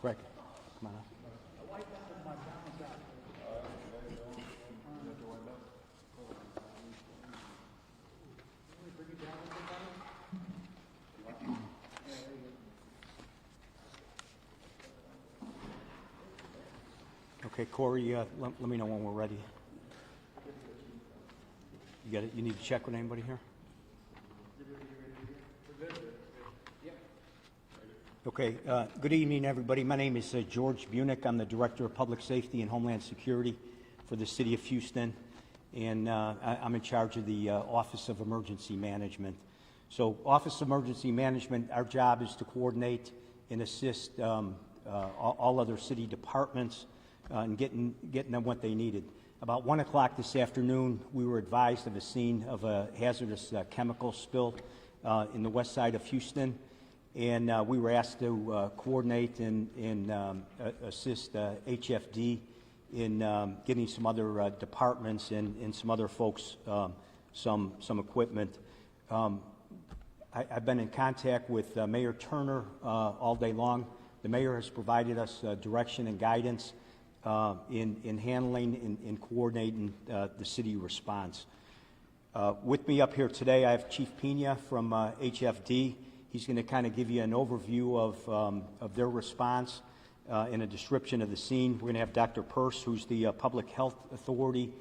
Greg, come on up. Okay, Corey, let me know when we're ready. You got it? You need to check with anybody here? Okay, good evening, everybody. My name is George Bunick. I'm the Director of Public Safety and Homeland Security for the City of Houston, and I'm in charge of the Office of Emergency Management. So, Office of Emergency Management, our job is to coordinate and assist all other city departments in getting them what they needed. About 1 o'clock this afternoon, we were advised of a scene of a hazardous chemical spill in the west side of Houston. And we were asked to coordinate and assist HFD in getting some other departments and some other folks some equipment. I've been in contact with Mayor Turner all day long. The mayor has provided us direction and guidance in handling and coordinating the city response. With me up here today, I have Chief Pena from HFD. He's going to kind of give you an overview of their response and a description of the scene. We're going to have Dr. Peirce, who's the Public Health Authority,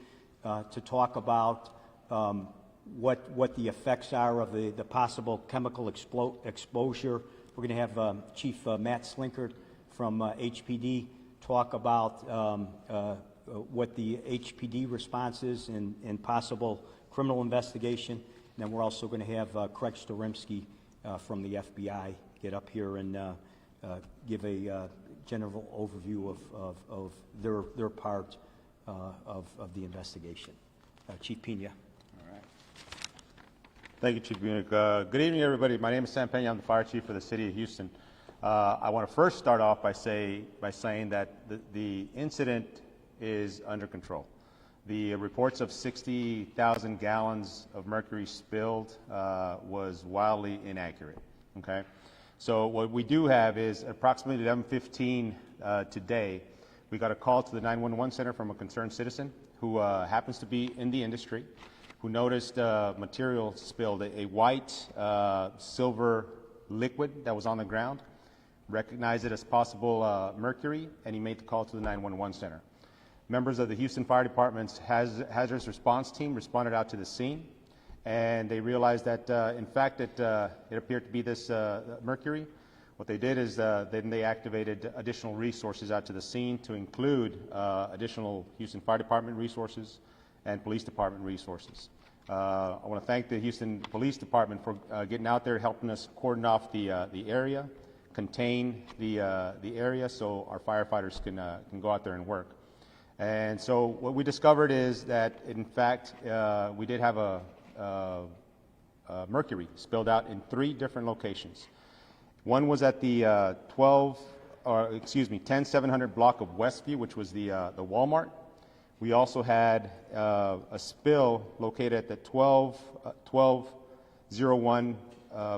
to talk about what the effects are of the possible chemical exposure. We're going to have Chief Matt Slinkert from HPD talk about what the HPD response is and possible criminal investigation. And then we're also going to have Craig Storymski from the FBI get up here and give a general overview of their part of the investigation. Chief Pena. All right. Thank you, Chief Bunick. Good evening, everybody. My name is Sam Pena. I'm the Fire Chief for the City of Houston. I want to first start off by saying that the incident is under control. The reports of 60,000 gallons of mercury spilled was wildly inaccurate. Okay, so what we do have is approximately 11:15 today, we got a call to the 911 center from a concerned citizen who happens to be in the industry, who noticed material spilled, a white silver liquid that was on the ground, recognized it as possible mercury, and he made the call to the 911 center. Members of the Houston Fire Department's hazardous response team responded out to the scene, and they realized that, in fact, it appeared to be this mercury. What they did is then they activated additional resources out to the scene to include additional Houston Fire Department resources and Police Department resources. I want to thank the Houston Police Department for getting out there, helping us cordon off the area, contain the area so our firefighters can go out there and work. And so what we discovered is that, in fact, we did have a mercury spilled out in 3 different locations. One was at the 10700 block of Westview, which was the Walmart. We also had a spill located at the 1201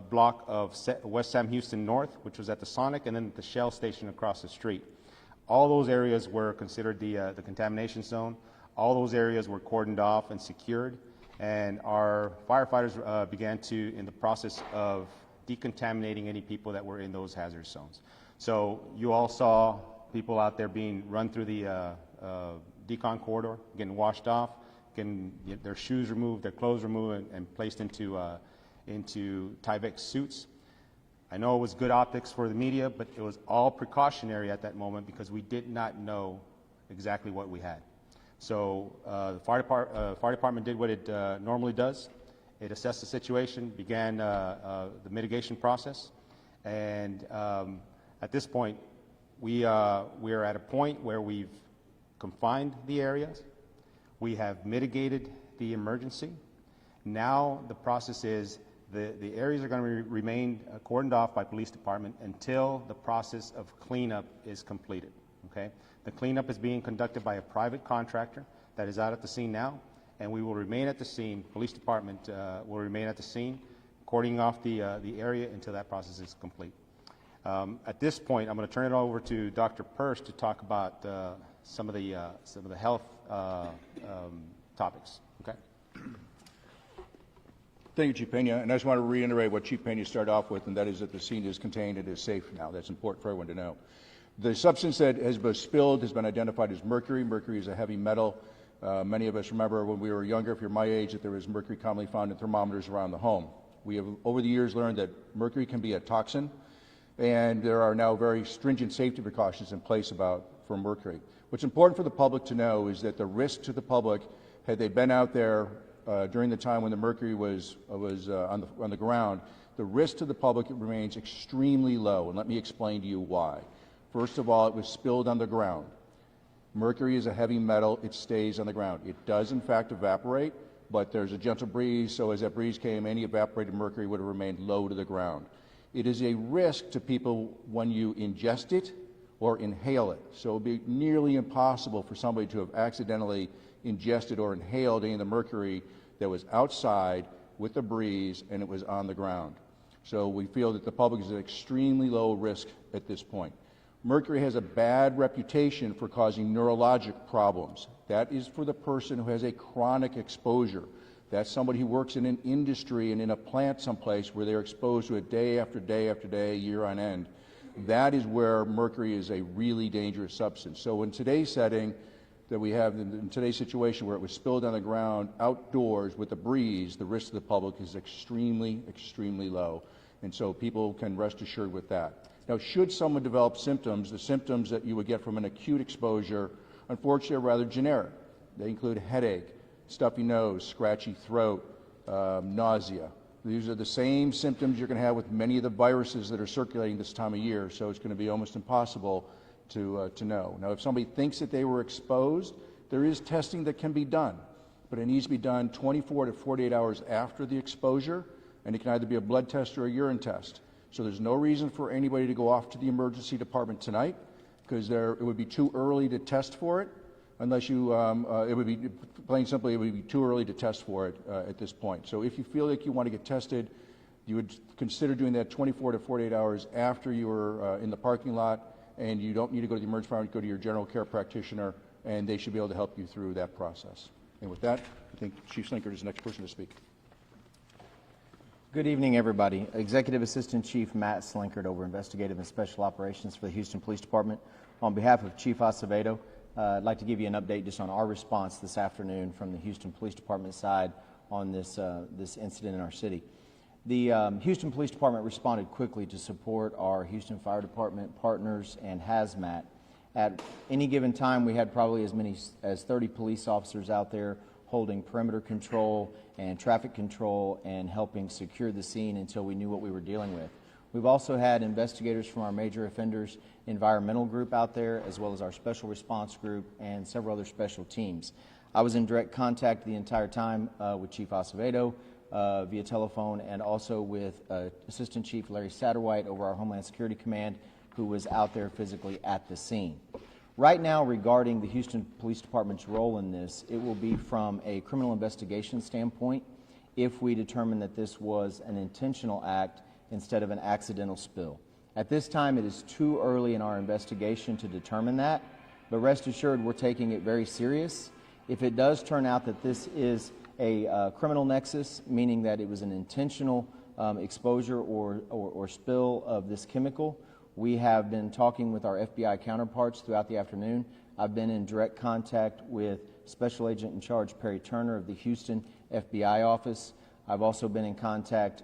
block of West Sam Houston North, which was at the Sonic, and then the Shell station across the street. All those areas were considered the contamination zone. All those areas were cordoned off and secured, and our firefighters began in the process of decontaminating any people that were in those hazardous zones. So you all saw people out there being run through the decon corridor, getting washed off, getting their shoes removed, their clothes removed, and placed into Tyvek suits. I know it was good optics for the media, but it was all precautionary at that moment because we did not know exactly what we had. So the fire department did what it normally does. It assessed the situation, began the mitigation process, and at this point, we are at a point where we've confined the areas. We have mitigated the emergency. Now the process is the areas are going to remain cordoned off by police department until the process of cleanup is completed. Okay, the cleanup is being conducted by a private contractor that is out at the scene now, and we will remain at the scene. Police department will remain at the scene, cordoning off the area until that process is complete. At this point, I'm going to turn it over to Dr. Purse to talk about some of the health topics. Okay. Thank you, Chief Pena. And I just want to reiterate what Chief Pena started off with, and that is that the scene is contained and is safe now. That's important for everyone to know. The substance that has been spilled has been identified as mercury. Mercury is a heavy metal. Many of us remember when we were younger, if you're my age, that there was mercury commonly found in thermometers around the home. We have, over the years, learned that mercury can be a toxin, and there are now very stringent safety precautions in place for mercury. What's important for the public to know is that the risk to the public, had they been out there during the time when the mercury was on the ground, the risk to the public remains extremely low, and let me explain to you why. First of all, it was spilled on the ground. Mercury is a heavy metal, it stays on the ground. It does in fact evaporate, but there's a gentle breeze, so as that breeze came, any evaporated mercury would have remained low to the ground. It is a risk to people when you ingest it or inhale it. So it would be nearly impossible for somebody to have accidentally ingested or inhaled any of the mercury that was outside with the breeze and it was on the ground. So we feel that the public is at extremely low risk at this point. Mercury has a bad reputation for causing neurologic problems. That is for the person who has a chronic exposure. That's somebody who works in an industry and in a plant someplace where they're exposed to it day after day after day, year on end. That is where mercury is a really dangerous substance. So in today's setting that we have, in today's situation where it was spilled on the ground outdoors with a breeze, the risk to the public is extremely, extremely low. And so people can rest assured with that. Now, should someone develop symptoms, the symptoms that you would get from an acute exposure, unfortunately, are rather generic. They include headache, stuffy nose, scratchy throat, nausea. These are the same symptoms you're going to have with many of the viruses that are circulating this time of year, so it's going to be almost impossible to know. Now, if somebody thinks that they were exposed, there is testing that can be done, but it needs to be done 24 to 48 hours after the exposure, and it can either be a blood test or a urine test. So there's no reason for anybody to go off to the emergency department tonight, because it would be too early to test for it, unless you, it would be, plain simply, it would be too early to test for it at this point. So if you feel like you want to get tested, you would consider doing that 24 to 48 hours after you were in the parking lot, and you don't need to go to the emergency department, go to your general care practitioner, and they should be able to help you through that process. And with that, I think Chief Slinkard is the next person to speak. Good evening, everybody. Executive Assistant Chief Matt Slinkard over Investigative and Special Operations for the Houston Police Department. On behalf of Chief Acevedo, I'd like to give you an update just on our response this afternoon from the Houston Police Department side on this incident in our city. The Houston Police Department responded quickly to support our Houston Fire Department partners and hazmat. At any given time, we had probably as many as 30 police officers out there holding perimeter control and traffic control and helping secure the scene until we knew what we were dealing with. We've also had investigators from our major offenders environmental group out there, as well as our special response group and several other special teams. I was in direct contact the entire time with Chief Acevedo via telephone, and also with Assistant Chief Larry Satterwhite over our Homeland Security Command, who was out there physically at the scene. Right now, regarding the Houston Police Department's role in this, it will be from a criminal investigation standpoint if we determine that this was an intentional act instead of an accidental spill. At this time, it is too early in our investigation to determine that, but rest assured we're taking it very serious. If it does turn out that this is a criminal nexus, meaning that it was an intentional exposure or spill of this chemical, we have been talking with our FBI counterparts throughout the afternoon. I've been in direct contact with Special Agent in Charge Perry Turner of the Houston FBI office. I've also been in contact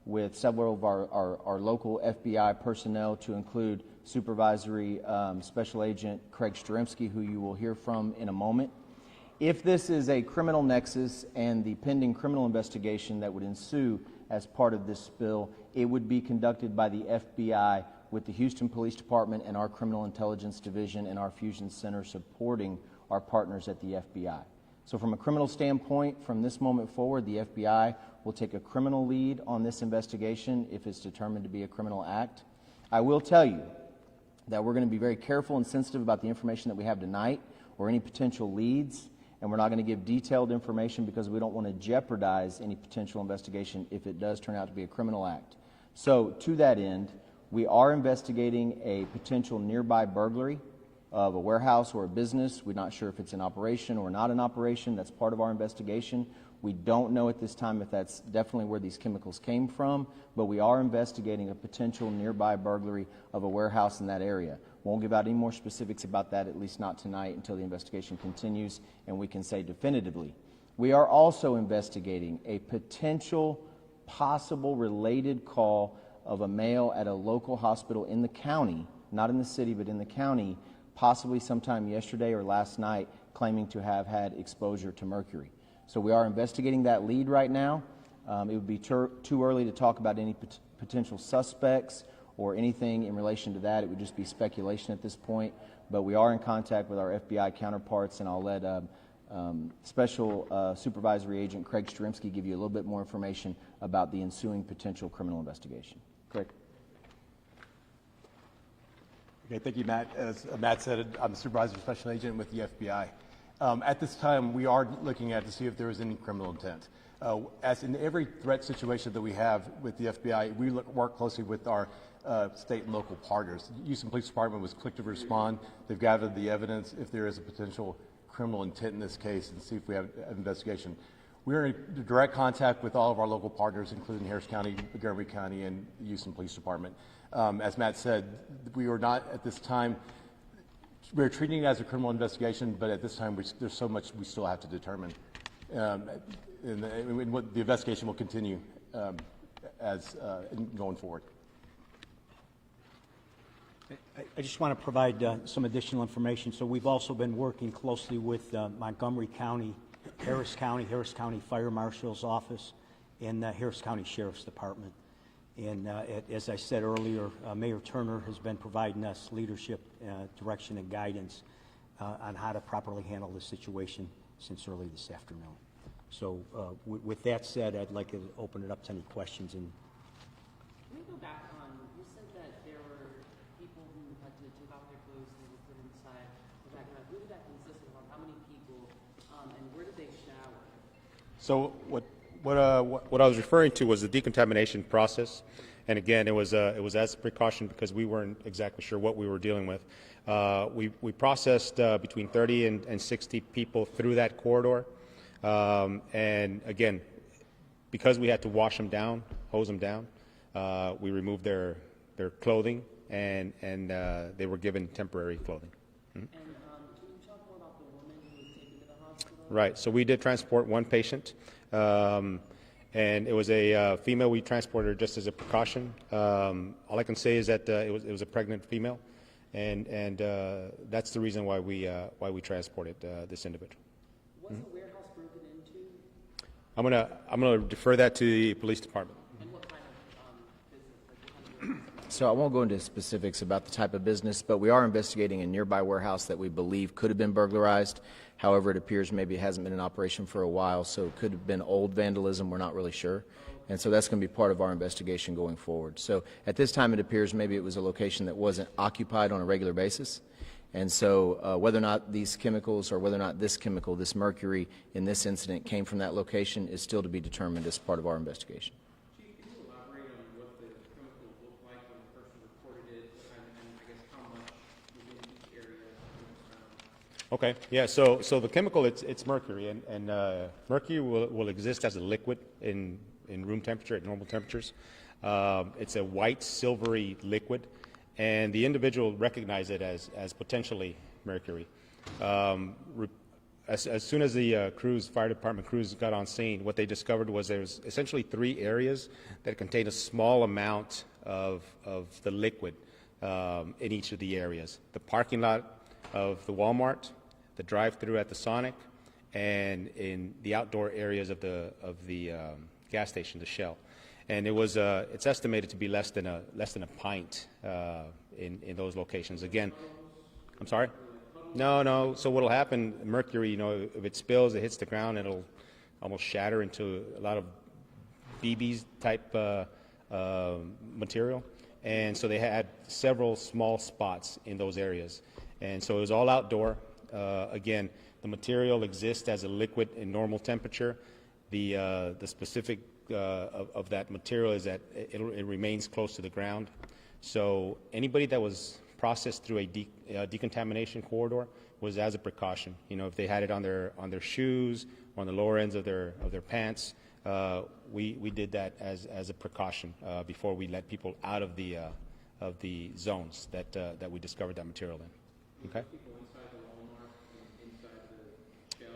with several of our local FBI personnel, to include Supervisory Special Agent Craig Stremski, who you will hear from in a moment. If this is a criminal nexus and the pending criminal investigation that would ensue as part of this spill, it would be conducted by the FBI with the Houston Police Department and our Criminal Intelligence Division and our Fusion Center supporting our partners at the FBI. So from a criminal standpoint, from this moment forward, the FBI will take a criminal lead on this investigation if it's determined to be a criminal act. I will tell you that we're going to be very careful and sensitive about the information that we have tonight or any potential leads, and we're not going to give detailed information because we don't want to jeopardize any potential investigation if it does turn out to be a criminal act. So to that end, We are investigating a potential nearby burglary of a warehouse or a business. We're not sure if it's in operation or not in operation. That's part of our investigation. We don't know at this time if that's definitely where these chemicals came from, but we are investigating a potential nearby burglary of a warehouse in that area. Won't give out any more specifics about that, at least not tonight, until the investigation continues and we can say definitively. We are also investigating a potential possible related call of a male at a local hospital in the county, not in the city, but in the county, possibly sometime yesterday or last night, claiming to have had exposure to mercury. So we are investigating that lead right now. It would be too early to talk about any potential suspects or anything in relation to that. It would just be speculation at this point. But we are in contact with our FBI counterparts, and I'll let Special Supervisory Agent Craig Stremski give you a little bit more information about the ensuing potential criminal investigation. Craig. Okay, thank you, Matt. As Matt said, I'm the Supervisory Special Agent with the FBI. At this time, we are looking at to see if there is any criminal intent. As in every threat situation that we have with the FBI, we work closely with our state and local partners. The Houston Police Department was quick to respond. They've gathered the evidence if there is a potential criminal intent in this case and see if we have an investigation. We're in direct contact with all of our local partners, including Harris County, Montgomery County, and the Houston Police Department. As Matt said, we are not at this time, we're treating it as a criminal investigation, but at this time there's so much we still have to determine. And the investigation will continue going forward. I just want to provide some additional information. So we've also been working closely with Montgomery County, Harris County Fire Marshal's Office, and Harris County Sheriff's Department. And as I said earlier, Mayor Turner has been providing us leadership, direction, and guidance on how to properly handle the situation since early this afternoon. So with that said, I'd like to open it up to any questions. And can we go back on, you said that there were people who had to take off their clothes and were put inside the back. Who did that consist of? How many people? And where did they shower? So what I was referring to was the decontamination process, and again, it was as a precaution because we weren't exactly sure what we were dealing with. We processed between 30 and 60 people through that corridor, and again, because we had to wash them down, hose them down, we removed their clothing, and they were given temporary clothing. Mm-hmm. And can you talk more about the woman who was taken to the hospital? Right. So we did transport one patient. And it was a female. We transported her just as a precaution. All I can say is that it was a pregnant female, and that's the reason why we transported this individual. Was the warehouse broken into? I'm gonna defer that to the police department. And what kind of business? So I won't go into specifics about the type of business, but we are investigating a nearby warehouse that we believe could have been burglarized. However, it appears maybe it hasn't been in operation for a while, so it could have been old vandalism. We're not really sure. And so that's going to be part of our investigation going forward. So at this time, it appears maybe it was a location that wasn't occupied on a regular basis. And so whether or not these chemicals or whether or not this chemical, this mercury in this incident came from that location is still to be determined as part of our investigation. Chief, can you elaborate on what the chemical looked like when the person reported it, and I guess how much was in each area was found? Okay. Yeah. So the chemical, it's mercury, and mercury will exist as a liquid in room temperature at normal temperatures. It's a white silvery liquid, and the individual recognized it as potentially mercury. As soon as the fire department crews got on scene, what they discovered was there was essentially 3 areas that contained a small amount of the liquid in each of the areas: the parking lot of the Walmart, the drive-through at the Sonic, and in the outdoor areas of the gas station, the Shell. And it's estimated to be less than a pint in those locations. Again, I'm sorry? No. So what'll happen? Mercury, if it spills, it hits the ground, it'll almost shatter into a lot of BBs type material. And so they had several small spots in those areas. And so it was all outdoor. Again, the material exists as a liquid in normal temperature. The specific of that material is that it remains close to the ground. So anybody that was processed through a decontamination corridor was as a precaution. You know, if they had it on their shoes or on the lower ends of their pants, we did that as a precaution before we let people out of the zones that we discovered that material in. Okay. People inside the Walmart, and inside the Shell.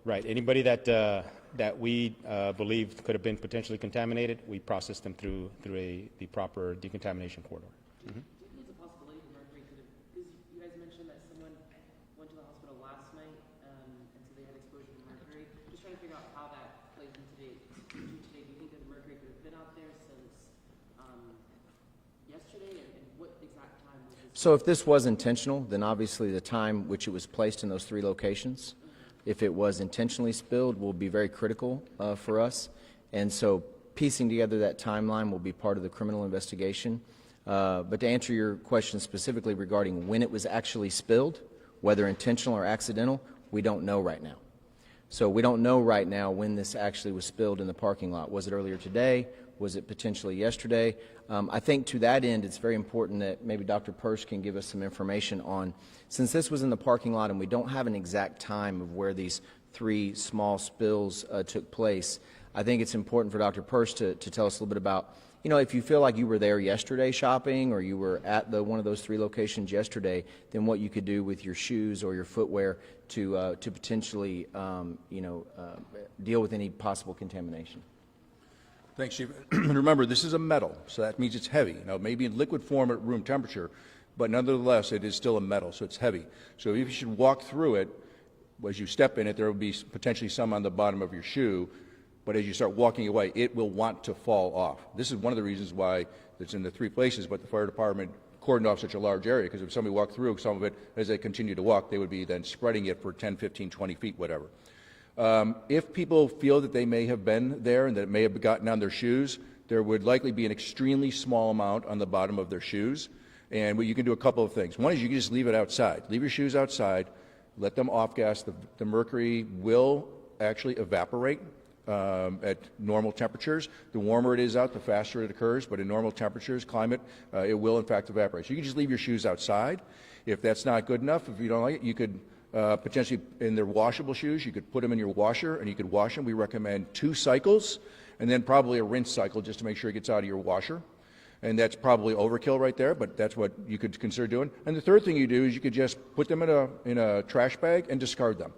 Right. Anybody that we believe could have been potentially contaminated, we processed them through the proper decontamination corridor. Do you think it's a possibility the mercury could have, because you guys mentioned that someone went to the hospital last night, and so they had exposure to mercury. Just trying to figure out how that plays into today. Do you think that the mercury could have been out there since yesterday, and what exact time was this? So if this was intentional, then obviously the time which it was placed in those 3 locations, if it was intentionally spilled, will be very critical for us. And so piecing together that timeline will be part of the criminal investigation. But to answer your question specifically regarding when it was actually spilled, whether intentional or accidental, we don't know right now. So we don't know right now when this actually was spilled in the parking lot. Was it earlier today? Was it potentially yesterday? I think to that end, it's very important that maybe Dr. Persh can give us some information on, since this was in the parking lot and we don't have an exact time of where these 3 small spills took place, I think it's important for Dr. Persh to tell us a little bit about, you know, if you feel like you were there yesterday shopping or you were at one of those 3 locations yesterday, then what you could do with your shoes or your footwear to potentially, deal with any possible contamination. Thanks, Chief. Remember, this is a metal, so that means it's heavy. Now, it may be in liquid form at room temperature, but nonetheless, it is still a metal, so it's heavy. So if you should walk through it, as you step in it, there will be potentially some on the bottom of your shoe, but as you start walking away, it will want to fall off. This is one of the reasons why it's in the 3 places, but the fire department cordoned off such a large area, because if somebody walked through some of it, as they continue to walk, they would be then spreading it for 10, 15, 20 feet, whatever. If people feel that they may have been there and that it may have gotten on their shoes, there would likely be an extremely small amount on the bottom of their shoes. And you can do a couple of things. One is you can just leave it outside. Leave your shoes outside, let them off gas. The mercury will actually evaporate at normal temperatures. The warmer it is out, the faster it occurs, but in normal temperatures, climate, it will in fact evaporate. So you can just leave your shoes outside. If that's not good enough, if you don't like it, you could potentially, in their washable shoes, you could put them in your washer and you could wash them. We recommend 2 cycles and then probably a rinse cycle just to make sure it gets out of your washer. And that's probably overkill right there, but that's what you could consider doing. And the third thing you do is you could just put them in a trash bag and discard them.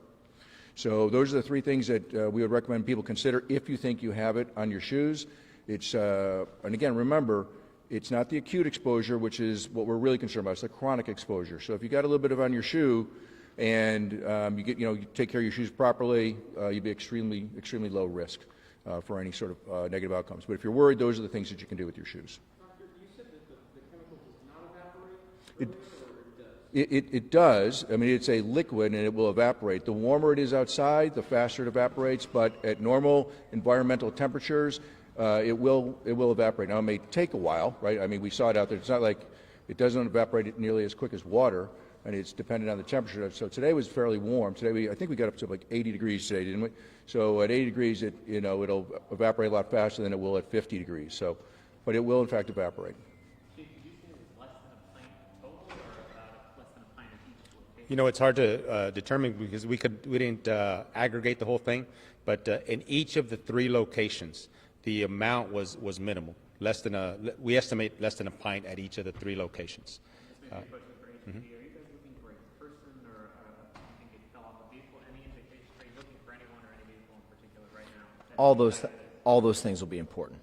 So those are the 3 things that we would recommend people consider if you think you have it on your shoes. It's and again, remember, it's not the acute exposure, which is what we're really concerned about. It's the chronic exposure. So if you got a little bit of it on your shoe, and you take care of your shoes properly, you'd be extremely low risk for any sort of negative outcomes. But if you're worried, those are the things that you can do with your shoes. Doctor, you said that the chemical does not evaporate, or it does? It does. I mean, it's a liquid and it will evaporate. The warmer it is outside, the faster it evaporates. But at normal environmental temperatures, it will evaporate. Now, it may take a while, right? I mean, we saw it out there. It's not like it doesn't evaporate nearly as quick as water. And it's dependent on the temperature. So today was fairly warm. Today I think we got up to like 80 degrees today, didn't we? So at 80 degrees, it'll evaporate a lot faster than it will at 50 degrees. So, but it will in fact evaporate. Chief, did you say it was less than a pint total, or about less than a pint at each location? You know, it's hard to determine because we didn't aggregate the whole thing, but in each of the 3 locations, the amount was minimal. We estimate less than a pint at each of the 3 locations. This may be a question for HPD. Are you guys looking for a person or something that fell off a vehicle? Any indication? Are you looking for anyone or any vehicle in particular right now? All those things will be important.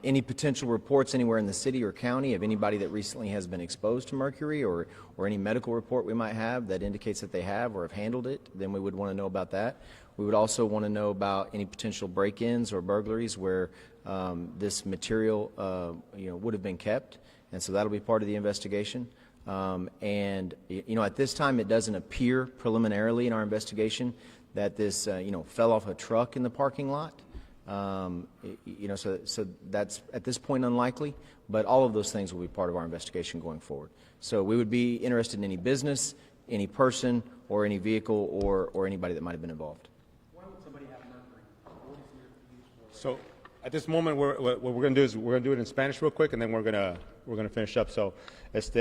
Any potential reports anywhere in the city or county of anybody that recently has been exposed to mercury, or any medical report we might have that indicates that they have or have handled it, then we would want to know about that. We would also want to know about any potential break-ins or burglaries where this material would have been kept, and so that'll be part of the investigation. At this time, it doesn't appear preliminarily in our investigation that this, fell off a truck in the parking lot. So that's at this point unlikely, but all of those things will be part of our investigation going forward. So we would be interested in any business, any person, or any vehicle, or anybody that might have been involved. Why would somebody have mercury? What is your use for? So at this moment, what we're going to do is we're going to do it in Spanish real quick, and then we're going to finish up. So,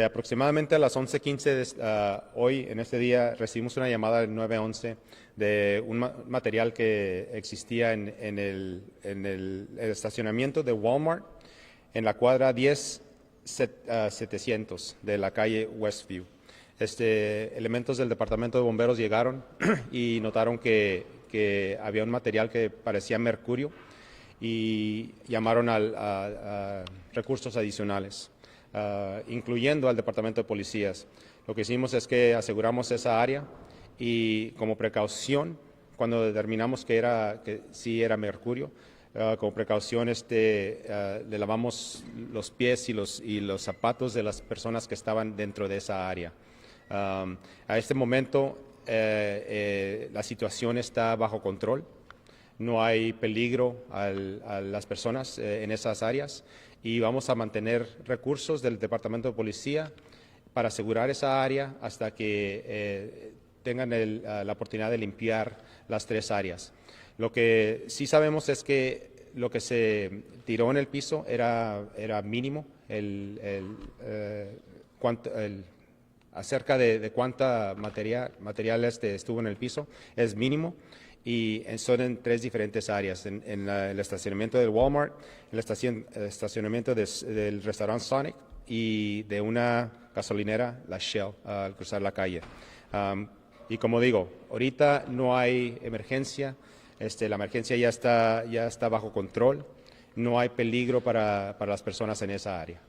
aproximadamente a las 11:15 hoy, en este día, recibimos una llamada del 911 de un material que existía en el estacionamiento de Walmart en la cuadra 10-700 de la calle Westview. Elementos del Departamento de Bomberos llegaron y notaron que había un material que parecía mercurio y llamaron a recursos adicionales, incluyendo al Departamento de Policías. Lo que hicimos es que aseguramos esa área y como precaución, cuando determinamos que sí era mercurio, como precaución le lavamos los pies y los zapatos de las personas que estaban dentro de esa área. A este momento la situación está bajo control. No hay peligro a las personas en esas áreas y vamos a mantener recursos del Departamento de Policía para asegurar esa área hasta que tengan la oportunidad de limpiar las 3 áreas. Lo que sí sabemos es que lo que se tiró en el piso era mínimo, acerca de cuánta material estuvo en el piso, es mínimo. Y son en 3 diferentes áreas, en el estacionamiento del Walmart, el estacionamiento del restaurante Sonic y de una gasolinera, la Shell, al cruzar la calle. Y como digo, ahorita no hay emergencia, la emergencia ya está bajo control, no hay peligro para las personas en esa área.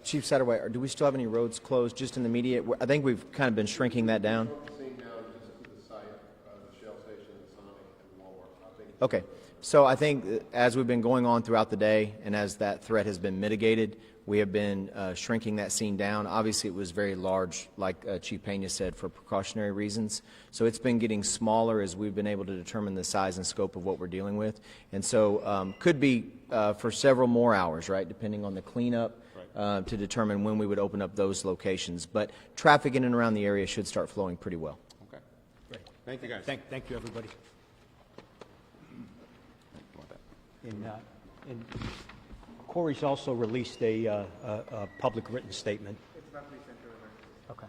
Chief Satterwhite, do we still have any roads closed just in the immediate? I think we've kind of been shrinking that down. Focusing now just to the site, the Shell station, the Sonic, and Walmart. I think Okay. So I think as we've been going on throughout the day and as that threat has been mitigated, we have been shrinking that scene down. Obviously, it was very large, like Chief Pena said, for precautionary reasons. So it's been getting smaller as we've been able to determine the size and scope of what we're dealing with. And so could be for several more hours, right, depending on the cleanup. To determine when we would open up those locations. But traffic in and around the area should start flowing pretty well. Okay. Great. Thank you, guys. Thank you, everybody. And Corey's also released a public written statement. It's about to be sent over. Okay.